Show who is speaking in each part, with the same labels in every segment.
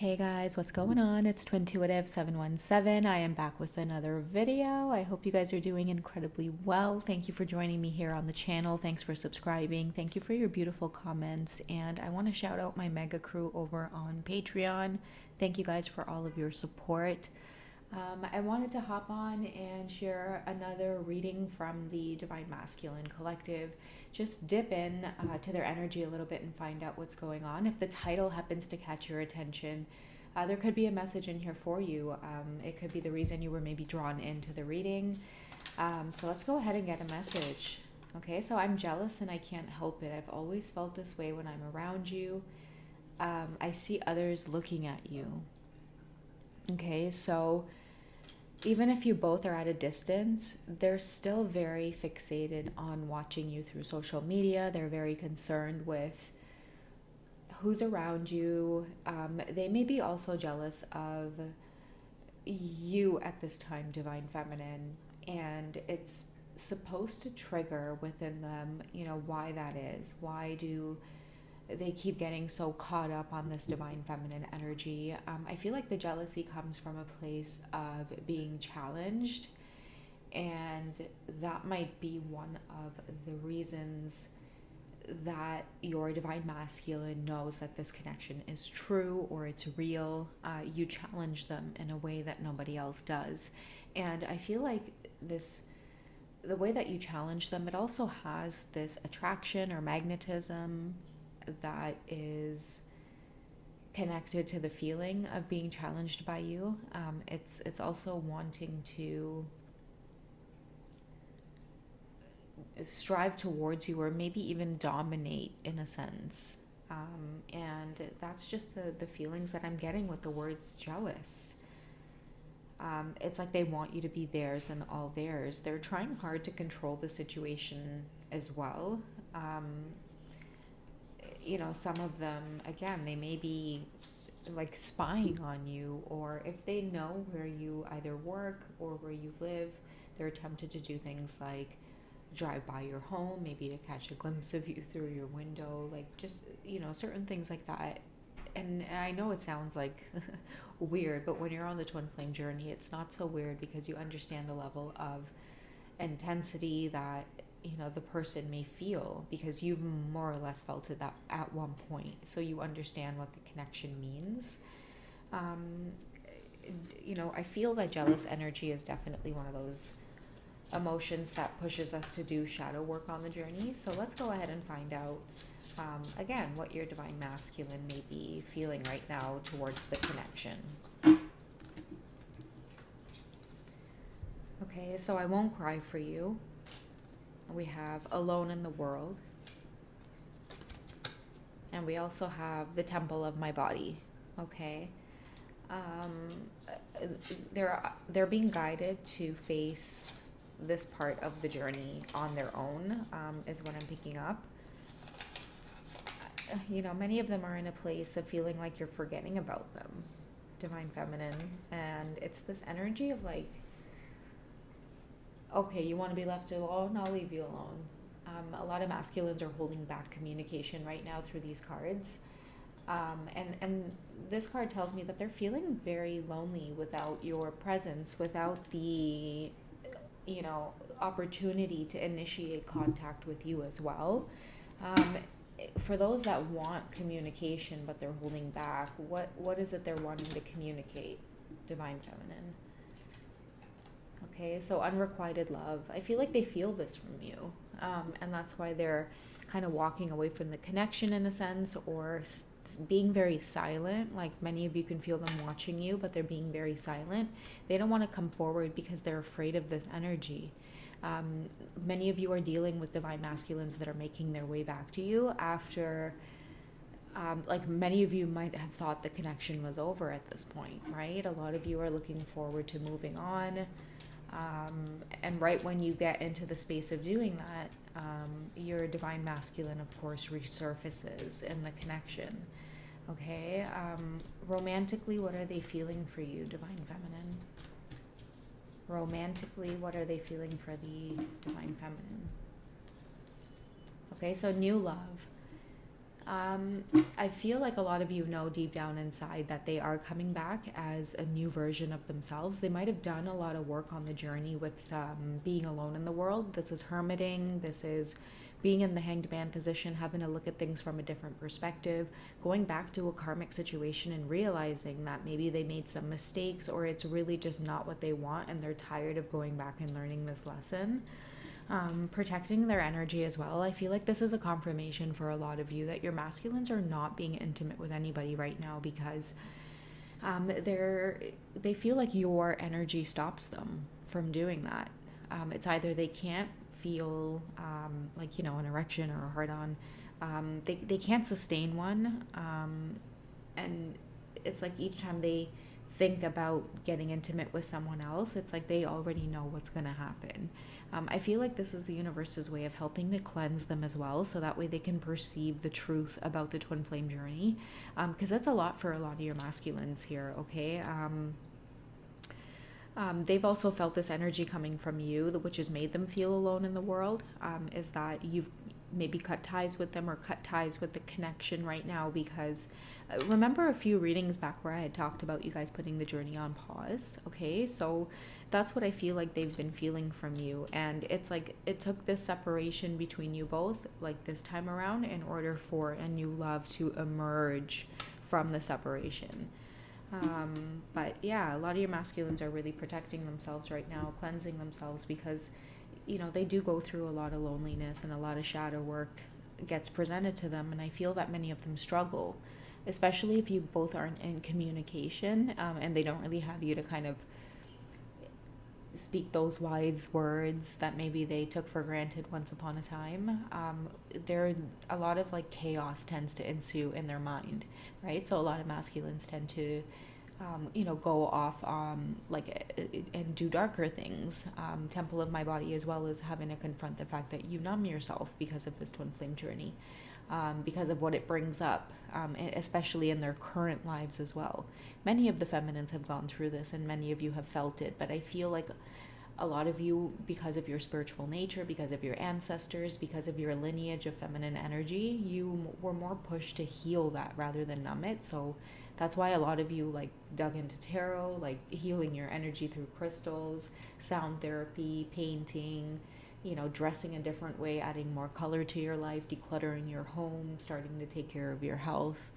Speaker 1: Hey guys, what's going on? It's Twintuitive717. I am back with another video. I hope you guys are doing incredibly well. Thank you for joining me here on the channel. Thanks for subscribing. Thank you for your beautiful comments. And I want to shout out my mega crew over on Patreon. Thank you guys for all of your support. I wanted to hop on and share another reading from the Divine Masculine Collective. Just dip in to their energy a little bit and find out what's going on. If the title happens to catch your attention, there could be a message in here for you. It could be the reason you were maybe drawn into the reading. So let's go ahead and get a message. Okay, so I'm jealous and I can't help it. I've always felt this way when I'm around you. I see others looking at you. Okay, so even if you both are at a distance, they're still very fixated on watching you through social media. They're very concerned with who's around you. They may be also jealous of you at this time, Divine Feminine, and it's supposed to trigger within them, why that is. Why do they keep getting so caught up on this Divine Feminine energy? I feel like the jealousy comes from a place of being challenged, and that might be one of the reasons that your Divine Masculine knows that this connection is true or it's real. You challenge them in a way that nobody else does. And I feel like the way that you challenge them, it also has this attraction or magnetism that is connected to the feeling of being challenged by you. It's also wanting to strive towards you, or maybe even dominate in a sense. And that's just the feelings that I'm getting with the words jealous. It's like they want you to be theirs and all theirs. They're trying hard to control the situation as well. Some of them, again, they may be like spying on you, or if they know where you either work or where you live, they're tempted to do things like drive by your home, maybe to catch a glimpse of you through your window, like just, certain things like that. And I know it sounds like weird, but when you're on the twin flame journey, it's not so weird because you understand the level of intensity that the person may feel, because you've more or less felt it that at one point, so you understand what the connection means. I feel that jealous energy is definitely one of those emotions that pushes us to do shadow work on the journey. So let's go ahead and find out again what your Divine Masculine may be feeling right now towards the connection. Okay, so I won't cry for you. We have Alone in the World. And we also have the Temple of My Body. Okay. They're being guided to face this part of the journey on their own, is what I'm picking up. Many of them are in a place of feeling like you're forgetting about them, Divine Feminine. And it's this energy of like, okay, you want to be left alone? I'll leave you alone. A lot of masculines are holding back communication right now through these cards. And this card tells me that they're feeling very lonely without your presence, without the, opportunity to initiate contact with you as well. For those that want communication but they're holding back, what is it they're wanting to communicate, Divine Feminine? Okay, so unrequited love. I feel like they feel this from you. And that's why they're kind of walking away from the connection in a sense, or being very silent. Like many of you can feel them watching you, but they're being very silent. They don't want to come forward because they're afraid of this energy. Many of you are dealing with Divine Masculines that are making their way back to you after, like many of you might have thought the connection was over at this point, right? A lot of you are looking forward to moving on. And right when you get into the space of doing that, your Divine Masculine, of course, resurfaces in the connection. Okay? Romantically, what are they feeling for you, Divine Feminine? Romantically, what are they feeling for the Divine Feminine? Okay, so new love. I feel like a lot of you know deep down inside that they are coming back as a new version of themselves. They might have done a lot of work on the journey with being alone in the world. This is hermiting. This is being in the hanged man position, having to look at things from a different perspective, going back to a karmic situation and realizing that maybe they made some mistakes or it's really just not what they want and they're tired of going back and learning this lesson. Protecting their energy as well. I feel like this is a confirmation for a lot of you that your masculines are not being intimate with anybody right now because they feel like your energy stops them from doing that. It's either they can't feel like, you know, an erection or a hard-on. They can't sustain one. And it's like each time they think about getting intimate with someone else, it's like they already know what's going to happen. I feel like this is the universe's way of helping to cleanse them as well, so that way they can perceive the truth about the twin flame journey, because that's a lot for a lot of your masculines here, okay? They've also felt this energy coming from you, which has made them feel alone in the world, is that you've maybe cut ties with them or cut ties with the connection right now because remember a few readings back where I had talked about you guys putting the journey on pause, okay? So that's what I feel like they've been feeling from you, and it's like it took this separation between you both like this time around in order for a new love to emerge from the separation. But yeah, a lot of your masculines are really protecting themselves right now, cleansing themselves because, you know, they do go through a lot of loneliness and a lot of shadow work gets presented to them. And I feel that many of them struggle, especially if you both aren't in communication and they don't really have you to kind of speak those wise words that maybe they took for granted once upon a time. There a lot of like chaos tends to ensue in their mind, right? So a lot of masculines tend to you know, go off like and do darker things, temple of my body, as well as having to confront the fact that you numb yourself because of this twin flame journey, because of what it brings up, especially in their current lives as well. Many of the feminines have gone through this and many of you have felt it, but I feel like a lot of you, because of your spiritual nature, because of your ancestors, because of your lineage of feminine energy, you were more pushed to heal that rather than numb it. So that's why a lot of you like dug into tarot, like healing your energy through crystals, sound therapy, painting, you know, dressing a different way, adding more color to your life, decluttering your home, starting to take care of your health.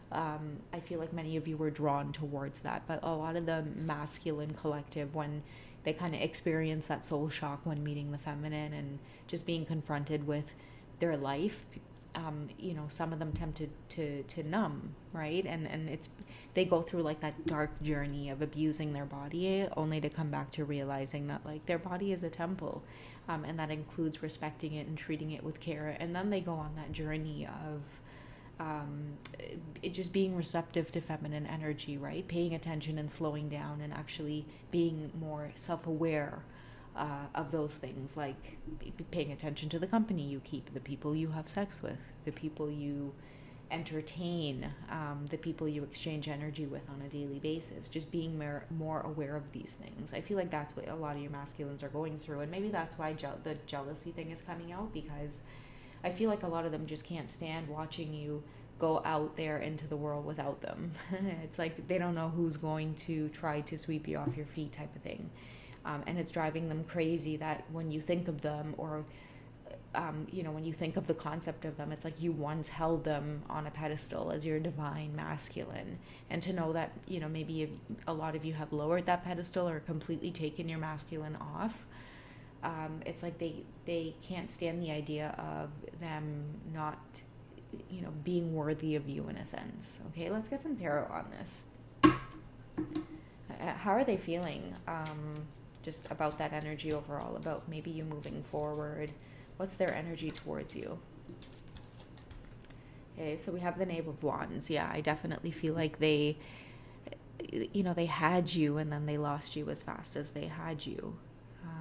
Speaker 1: I feel like many of you were drawn towards that, but a lot of the masculine collective, when they kind of experience that soul shock when meeting the feminine and just being confronted with their life, you know, some of them tend to numb, right? And it's, they go through like that dark journey of abusing their body only to come back to realizing that like their body is a temple, and that includes respecting it and treating it with care. And then they go on that journey of it just being receptive to feminine energy, right? Paying attention and slowing down and actually being more self-aware of those things, like paying attention to the company you keep, the people you have sex with, the people you entertain, the people you exchange energy with on a daily basis, just being more aware of these things. I feel like that's what a lot of your masculines are going through, and maybe that's why the jealousy thing is coming out, because I feel like a lot of them just can't stand watching you go out there into the world without them. It's like they don't know who's going to try to sweep you off your feet type of thing. And it's driving them crazy that when you think of them, or you know, when you think of the concept of them, it's like you once held them on a pedestal as your divine masculine. And to know that, you know, maybe a lot of you have lowered that pedestal or completely taken your masculine off, it's like they can't stand the idea of them not, you know, being worthy of you in a sense. Okay, let's get some tarot on this. How are they feeling just about that energy overall, about maybe you moving forward? What's their energy towards you? Okay, so we have the Knave of Wands. Yeah, I definitely feel like they, you know, they had you and then they lost you as fast as they had you.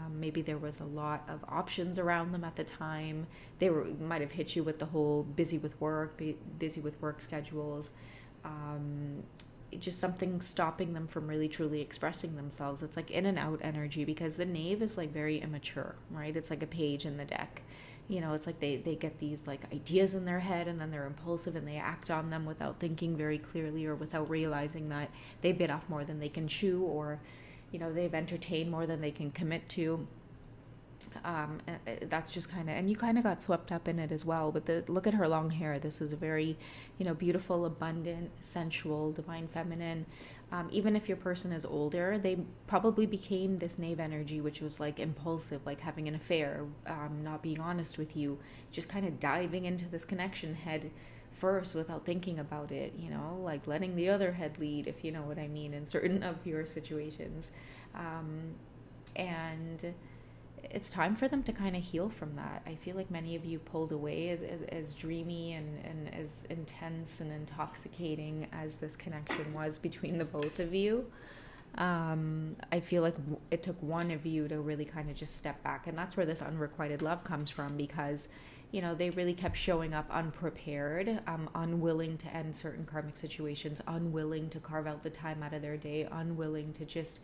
Speaker 1: Maybe there was a lot of options around them at the time. They might have hit you with the whole busy with work schedules. Just something stopping them from really truly expressing themselves. It's like in and out energy, because the Knave is like very immature, right? It's like a page in the deck. you know, it's like they get these like ideas in their head, and then they're impulsive and they act on them without thinking very clearly, or without realizing that they bit off more than they can chew, or, you know, they've entertained more than they can commit to. That's just kind of, and you kind of got swept up in it as well. But look at her long hair. This is a very, you know, beautiful, abundant, sensual, divine feminine. Even if your person is older, they probably became this knave energy, which was like impulsive, like having an affair, not being honest with you, just kind of diving into this connection head first without thinking about it, you know, like letting the other head lead, if you know what I mean, in certain of your situations. And it's time for them to kind of heal from that. I feel like many of you pulled away as dreamy and as intense and intoxicating as this connection was between the both of you. I feel like it took one of you to really kind of just step back. And that's where this unrequited love comes from, because, you know, they really kept showing up unprepared, unwilling to end certain karmic situations, unwilling to carve out the time out of their day, unwilling to just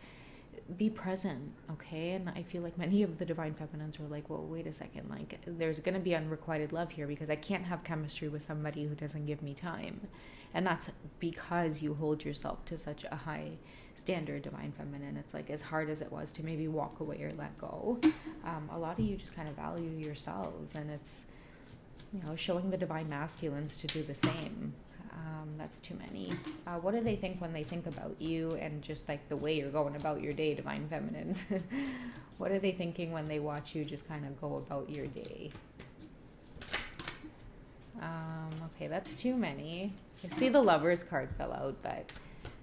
Speaker 1: be present, okay? And I feel like many of the divine feminines were like, well, wait a second, like there's going to be unrequited love here, because I can't have chemistry with somebody who doesn't give me time. And that's because you hold yourself to such a high standard, divine feminine. It's like, as hard as it was to maybe walk away or let go, a lot of you just kind of value yourselves, and it's, you know, showing the divine masculines to do the same. That's too many. What do they think when they think about you, and just like the way you're going about your day, divine feminine? What are they thinking when they watch you just kind of go about your day? Okay, that's too many. I see the Lovers card fell out, but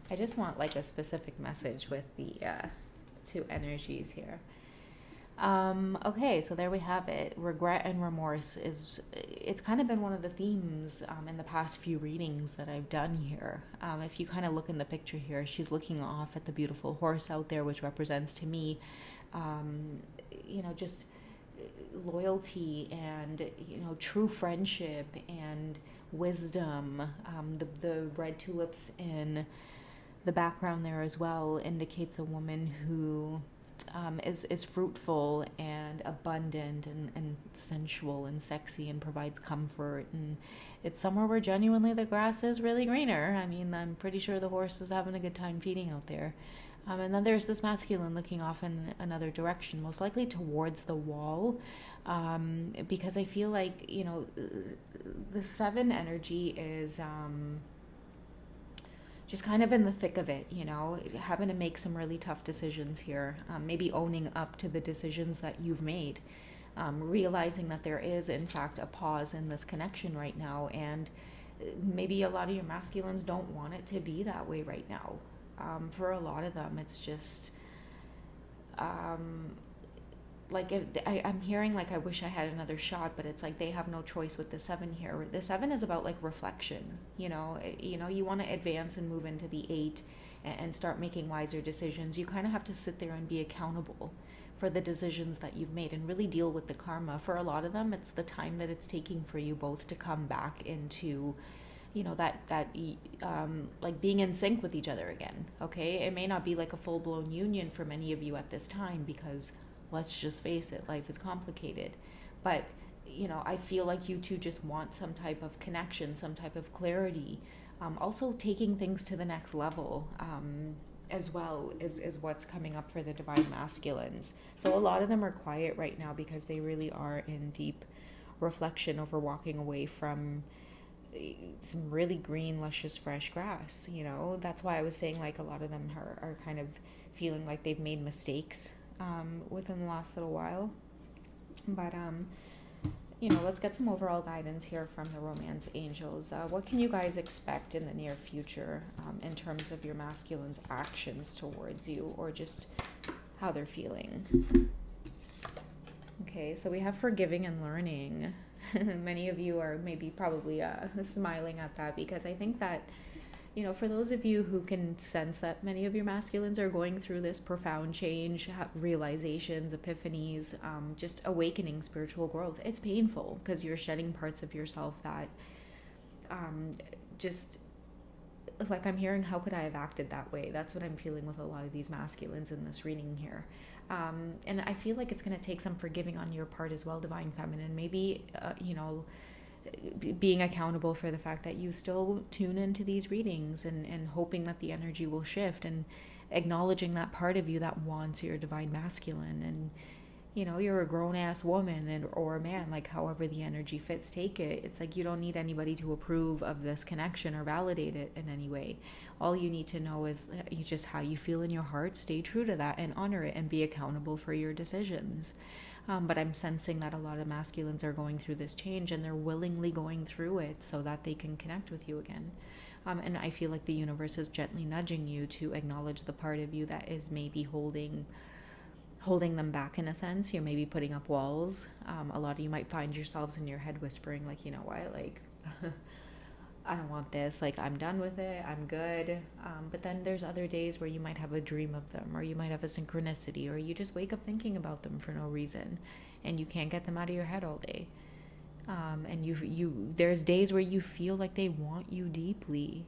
Speaker 1: I just want like a specific message with the two energies here. Okay, so there we have it. Regret and remorse it's kind of been one of the themes in the past few readings that I've done here. If you kind of look in the picture here, she's looking off at the beautiful horse out there, which represents to me, you know, just loyalty and, you know, true friendship and wisdom. The red tulips in the background there as well indicates a woman who is fruitful and abundant and sensual and sexy and provides comfort. And it's somewhere where genuinely the grass is really greener. I mean, I'm pretty sure the horse is having a good time feeding out there. And then there's this masculine looking off in another direction, most likely towards the wall, because I feel like, you know, the 7 energy is just kind of in the thick of it, you know, having to make some really tough decisions here, maybe owning up to the decisions that you've made, realizing that there is, in fact, a pause in this connection right now, and maybe a lot of your masculines don't want it to be that way right now. For a lot of them, it's just like I'm hearing like, I wish I had another shot, but it's like they have no choice with the 7 here. The 7 is about like reflection, you know, you want to advance and move into the 8 and start making wiser decisions. You kind of have to sit there and be accountable for the decisions that you've made and really deal with the karma. For a lot of them, it's the time that it's taking for you both to come back into, you know, that like being in sync with each other again. Okay, it may not be like a full-blown union for many of you at this time, because let's just face it, life is complicated. But, you know, I feel like you two just want some type of connection, some type of clarity. Also taking things to the next level, as well is what's coming up for the divine masculines. So a lot of them are quiet right now because they really are in deep reflection over walking away from some really green, luscious, fresh grass. You know, that's why I was saying like a lot of them are kind of feeling like they've made mistakes within the last little while. But you know, let's get some overall guidance here from the romance angels. What can you guys expect in the near future in terms of your masculine's actions towards you, or just how they're feeling? Okay, so we have forgiving and learning. Many of you are maybe probably smiling at that, because I think that, you know, for those of you who can sense that many of your masculines are going through this profound change, realizations, epiphanies, just awakening, spiritual growth, it's painful because you're shedding parts of yourself that just like I'm hearing, how could I have acted that way? That's what I'm feeling with a lot of these masculines in this reading here. And I feel like it's going to take some forgiving on your part as well, Divine Feminine. Maybe, being accountable for the fact that you still tune into these readings, and hoping that the energy will shift, and acknowledging that part of you that wants your divine masculine. And you're a grown-ass woman or a man, like however the energy fits, take it. It's like you don't need anybody to approve of this connection or validate it in any way. All you need to know is just how you feel in your heart. Stay true to that and honor it and be accountable for your decisions. But I'm sensing that a lot of masculines are going through this change, and they're willingly going through it so that they can connect with you again. And I feel like the universe is gently nudging you to acknowledge the part of you that is maybe holding them back in a sense. You're maybe putting up walls. A lot of you might find yourselves in your head whispering, like, you know what, like, I don't want this, like, I'm done with it, I'm good. But then there's other days where you might have a dream of them, or you might have a synchronicity, or you just wake up thinking about them for no reason, and you can't get them out of your head all day. And there's days where you feel like they want you deeply,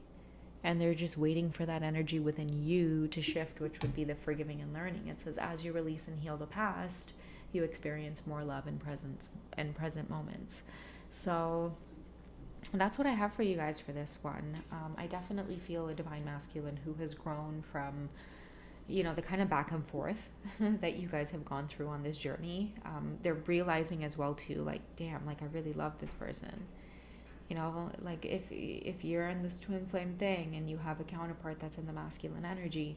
Speaker 1: and they're just waiting for that energy within you to shift, which would be the forgiving and learning. It says, as you release and heal the past, you experience more love and present moments. So that's what I have for you guys for this one. I definitely feel a divine masculine who has grown from, the kind of back and forth that you guys have gone through on this journey. They're realizing as well too, like, damn, like I really love this person. Like if you're in this twin flame thing and you have a counterpart that's in the masculine energy,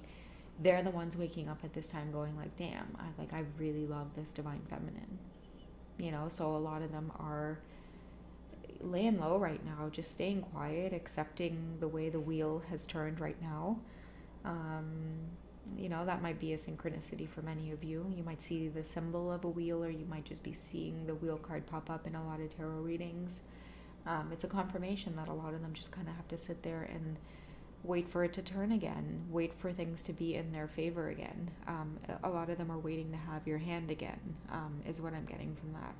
Speaker 1: they're the ones waking up at this time going like, damn, I really love this divine feminine. So a lot of them are laying low right now, just staying quiet, accepting the way the wheel has turned right now. That might be a synchronicity for many of you. You might see the symbol of a wheel, or you might just be seeing the wheel card pop up in a lot of tarot readings. It's a confirmation that a lot of them just kind of have to sit there and wait for it to turn again, wait for things to be in their favor again. A lot of them are waiting to have your hand again, is what I'm getting from that.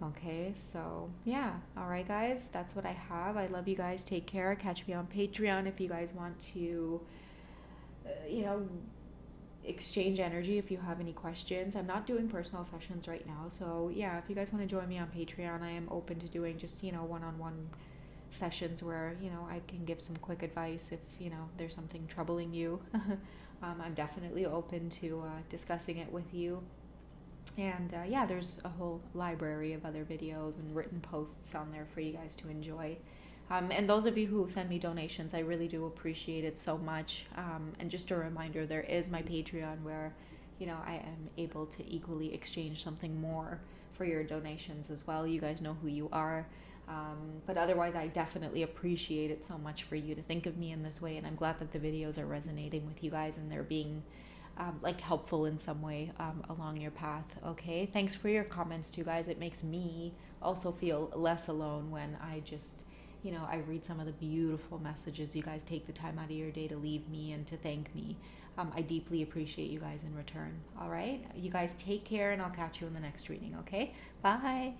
Speaker 1: Okay, so yeah. All right, guys, that's what I have. I love you guys. Take care. Catch me on Patreon if you guys want to, exchange energy if you have any questions. I'm not doing personal sessions right now, so yeah, if you guys want to join me on Patreon, I am open to doing just one-on-one sessions where I can give some quick advice if there's something troubling you. I'm definitely open to discussing it with you. And there's a whole library of other videos and written posts on there for you guys to enjoy. And those of you who send me donations, I really do appreciate it so much. And just a reminder, there is my Patreon where, I am able to equally exchange something more for your donations as well. You guys know who you are. But otherwise, I definitely appreciate it so much for you to think of me in this way. And I'm glad that the videos are resonating with you guys and they're being helpful in some way along your path. Okay, thanks for your comments too, guys. It makes me also feel less alone when I just I read some of the beautiful messages you guys take the time out of your day to leave me and to thank me. I deeply appreciate you guys in return. All right, you guys take care, and I'll catch you in the next reading. Okay, bye.